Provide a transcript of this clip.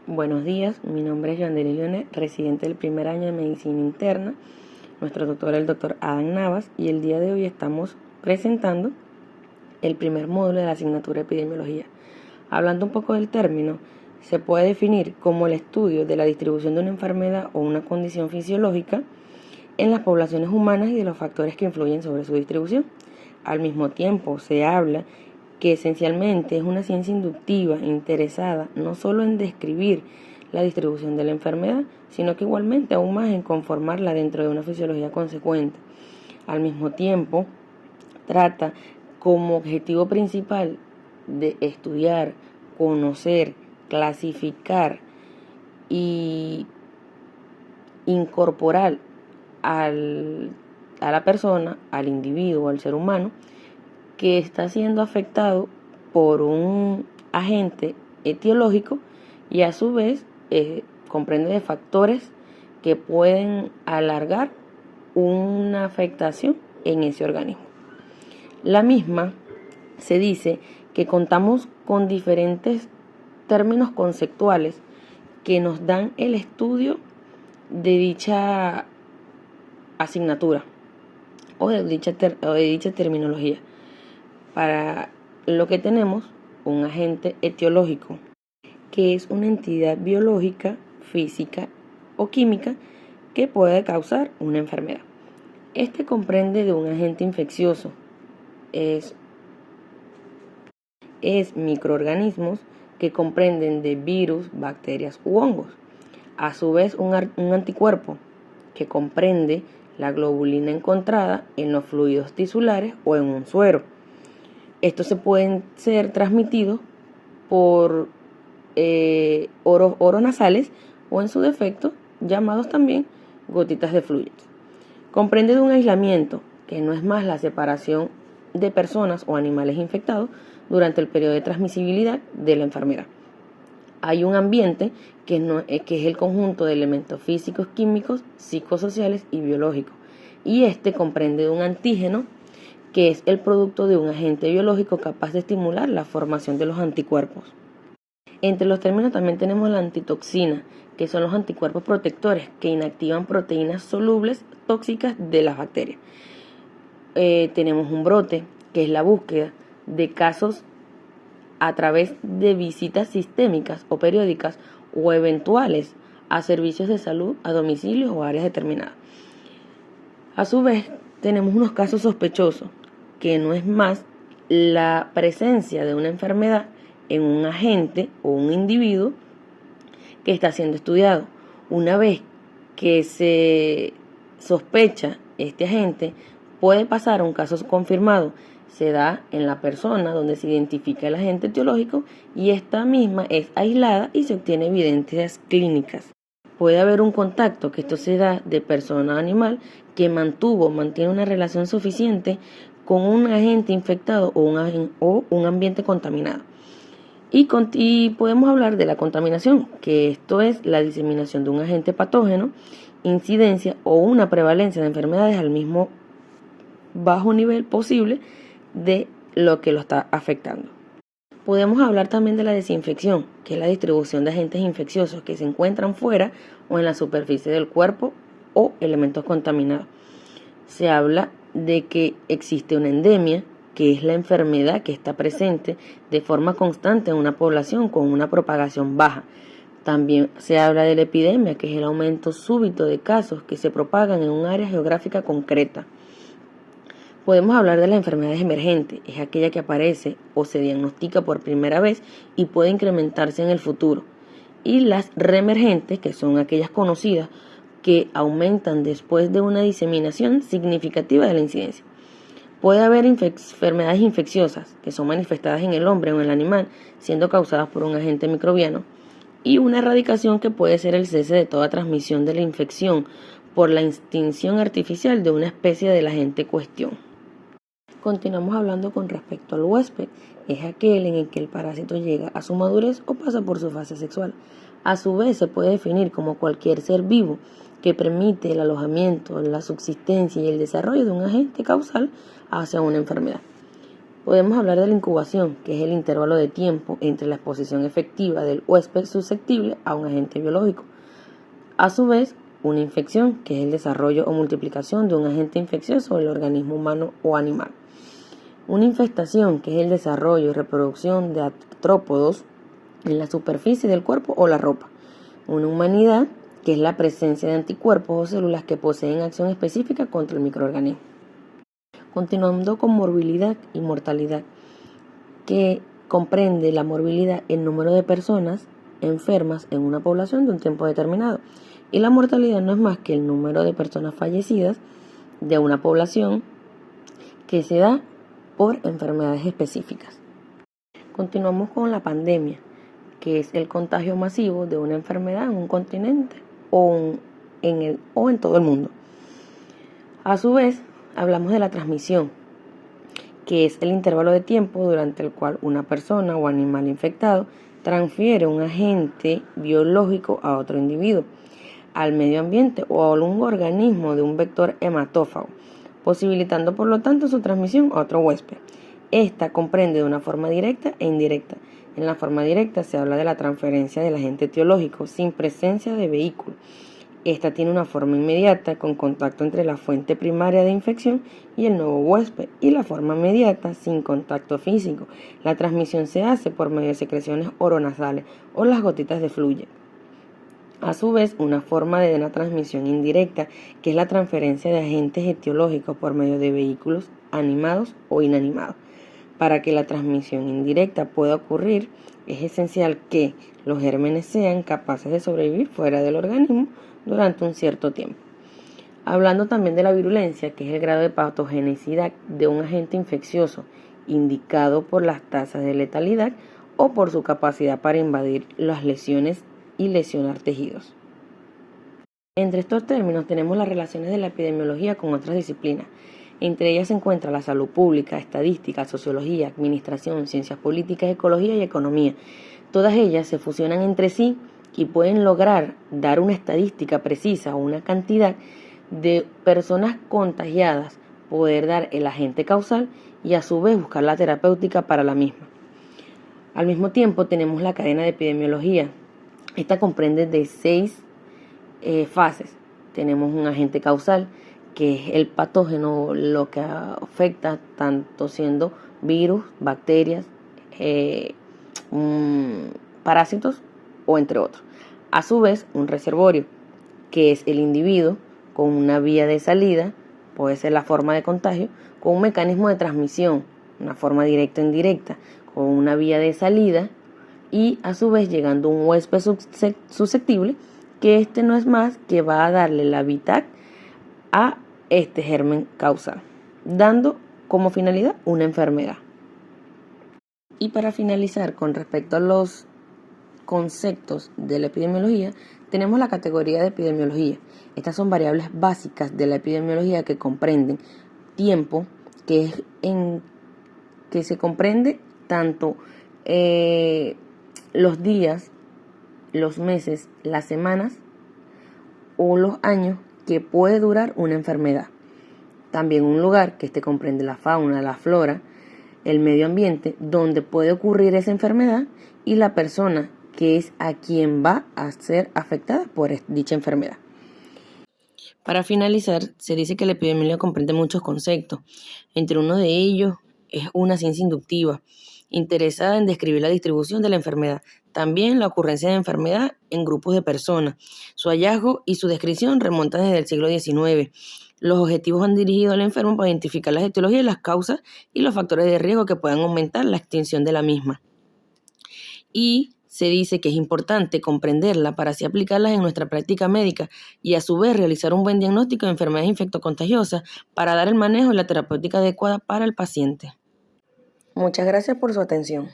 Buenos días, mi nombre es Joandeli Leone, residente del primer año de Medicina Interna. Nuestro doctor es el doctor Adam Navas y el día de hoy estamos presentando el primer módulo de la asignatura de Epidemiología. Hablando un poco del término, se puede definir como el estudio de la distribución de una enfermedad o una condición fisiológica en las poblaciones humanas y de los factores que influyen sobre su distribución. Al mismo tiempo, se habla que esencialmente es una ciencia inductiva interesada no solo en describir la distribución de la enfermedad, sino que igualmente aún más en conformarla dentro de una fisiología consecuente. Al mismo tiempo, trata como objetivo principal de estudiar, conocer, clasificar y incorporar a la persona, al individuo, al ser humano, que está siendo afectado por un agente etiológico y a su vez comprende de factores que pueden alargar una afectación en ese organismo. La misma se dice que contamos con diferentes términos conceptuales que nos dan el estudio de dicha asignatura o de dicha terminología. Para lo que tenemos, un agente etiológico, que es una entidad biológica, física o química que puede causar una enfermedad. Este comprende de un agente infeccioso, es microorganismos que comprenden de virus, bacterias u hongos. A su vez, un anticuerpo que comprende la globulina encontrada en los fluidos tisulares o en un suero. Estos se pueden ser transmitidos por oronasales o en su defecto llamados también gotitas de fluidos. Comprende de un aislamiento, que no es más la separación de personas o animales infectados durante el periodo de transmisibilidad de la enfermedad. Hay un ambiente que es el conjunto de elementos físicos, químicos, psicosociales y biológicos. Y este comprende de un antígeno, que es el producto de un agente biológico capaz de estimular la formación de los anticuerpos. Entre los términos también tenemos la antitoxina, que son los anticuerpos protectores que inactivan proteínas solubles tóxicas de las bacterias. Tenemos un brote, que es la búsqueda de casos a través de visitas sistémicas o periódicas o eventuales a servicios de salud a domicilios o áreas determinadas. A su vez, tenemos unos casos sospechosos, que no es más la presencia de una enfermedad en un agente o un individuo que está siendo estudiado. Una vez que se sospecha este agente, puede pasar a un caso confirmado. Se da en la persona donde se identifica el agente etiológico y esta misma es aislada y se obtiene evidencias clínicas. Puede haber un contacto, que esto se da de persona a animal, que mantiene una relación suficiente con un agente infectado o un ambiente contaminado. Y podemos hablar de la contaminación, que esto es la diseminación de un agente patógeno, incidencia o una prevalencia de enfermedades al mismo bajo nivel posible de lo que lo está afectando. Podemos hablar también de la desinfección, que es la distribución de agentes infecciosos que se encuentran fuera o en la superficie del cuerpo o elementos contaminados. Se habla de que existe una endemia, que es la enfermedad que está presente de forma constante en una población con una propagación baja. También se habla de la epidemia, que es el aumento súbito de casos que se propagan en un área geográfica concreta. Podemos hablar de las enfermedades emergentes, es aquella que aparece o se diagnostica por primera vez y puede incrementarse en el futuro. Y las reemergentes, que son aquellas conocidas que aumentan después de una diseminación significativa de la incidencia. Puede haber enfermedades infecciosas que son manifestadas en el hombre o en el animal, siendo causadas por un agente microbiano, y una erradicación, que puede ser el cese de toda transmisión de la infección por la extinción artificial de una especie del agente cuestión. Continuamos hablando con respecto al huésped. Es aquel en el que el parásito llega a su madurez o pasa por su fase sexual. A su vez, se puede definir como cualquier ser vivo que permite el alojamiento, la subsistencia y el desarrollo de un agente causal hacia una enfermedad. Podemos hablar de la incubación, que es el intervalo de tiempo entre la exposición efectiva del huésped susceptible a un agente biológico. A su vez, una infección, que es el desarrollo o multiplicación de un agente infeccioso en el organismo humano o animal. Una infestación, que es el desarrollo y reproducción de artrópodos en la superficie del cuerpo o la ropa. Una humanidad, que es la presencia de anticuerpos o células que poseen acción específica contra el microorganismo. Continuando con morbilidad y mortalidad, que comprende la morbilidad el número de personas enfermas en una población de un tiempo determinado, y la mortalidad no es más que el número de personas fallecidas de una población que se da por enfermedades específicas. Continuamos con la pandemia, que es el contagio masivo de una enfermedad en un continente o en todo el mundo. A su vez, hablamos de la transmisión, que es el intervalo de tiempo durante el cual una persona o animal infectado transfiere un agente biológico a otro individuo, al medio ambiente o a un organismo de un vector hematófago, posibilitando por lo tanto su transmisión a otro huésped. Esta comprende de una forma directa e indirecta. En la forma directa se habla de la transferencia del agente etiológico sin presencia de vehículo. Esta tiene una forma inmediata con contacto entre la fuente primaria de infección y el nuevo huésped, y la forma inmediata sin contacto físico. La transmisión se hace por medio de secreciones oronasales o las gotitas de fluye. A su vez, una forma de una transmisión indirecta, que es la transferencia de agentes etiológicos por medio de vehículos animados o inanimados. Para que la transmisión indirecta pueda ocurrir, es esencial que los gérmenes sean capaces de sobrevivir fuera del organismo durante un cierto tiempo. Hablando también de la virulencia, que es el grado de patogenicidad de un agente infeccioso, indicado por las tasas de letalidad o por su capacidad para invadir las lesiones y lesionar tejidos. Entre estos términos tenemos las relaciones de la epidemiología con otras disciplinas. Entre ellas se encuentra la salud pública, estadística, sociología, administración, ciencias políticas, ecología y economía. Todas ellas se fusionan entre sí y pueden lograr dar una estadística precisa o una cantidad de personas contagiadas, poder dar el agente causal y a su vez buscar la terapéutica para la misma. Al mismo tiempo tenemos la cadena de epidemiología. Esta comprende de 6 fases. Tenemos un agente causal, que es el patógeno, lo que afecta tanto siendo virus, bacterias, parásitos o entre otros. A su vez, un reservorio, que es el individuo con una vía de salida, puede ser la forma de contagio, con un mecanismo de transmisión, una forma directa o indirecta, con una vía de salida y a su vez llegando un huésped susceptible, que este no es más que va a darle el hábitat a este germen causal, dando como finalidad una enfermedad. Y para finalizar, con respecto a los conceptos de la epidemiología, tenemos la categoría de epidemiología. Estas son variables básicas de la epidemiología que comprenden tiempo, que se comprende tanto los días, los meses, las semanas o los años que puede durar una enfermedad. También un lugar, que comprende la fauna, la flora, el medio ambiente donde puede ocurrir esa enfermedad, y la persona que es a quien va a ser afectada por dicha enfermedad. Para finalizar, se dice que la epidemiología comprende muchos conceptos. Entre uno de ellos es una ciencia inductiva, interesada en describir la distribución de la enfermedad, también la ocurrencia de enfermedad en grupos de personas. Su hallazgo y su descripción remontan desde el siglo XIX. Los objetivos han dirigido al enfermo para identificar las etiologías, las causas y los factores de riesgo que puedan aumentar la extinción de la misma. Y se dice que es importante comprenderla para así aplicarlas en nuestra práctica médica y a su vez realizar un buen diagnóstico de enfermedades infectocontagiosas para dar el manejo y la terapéutica adecuada para el paciente. Muchas gracias por su atención.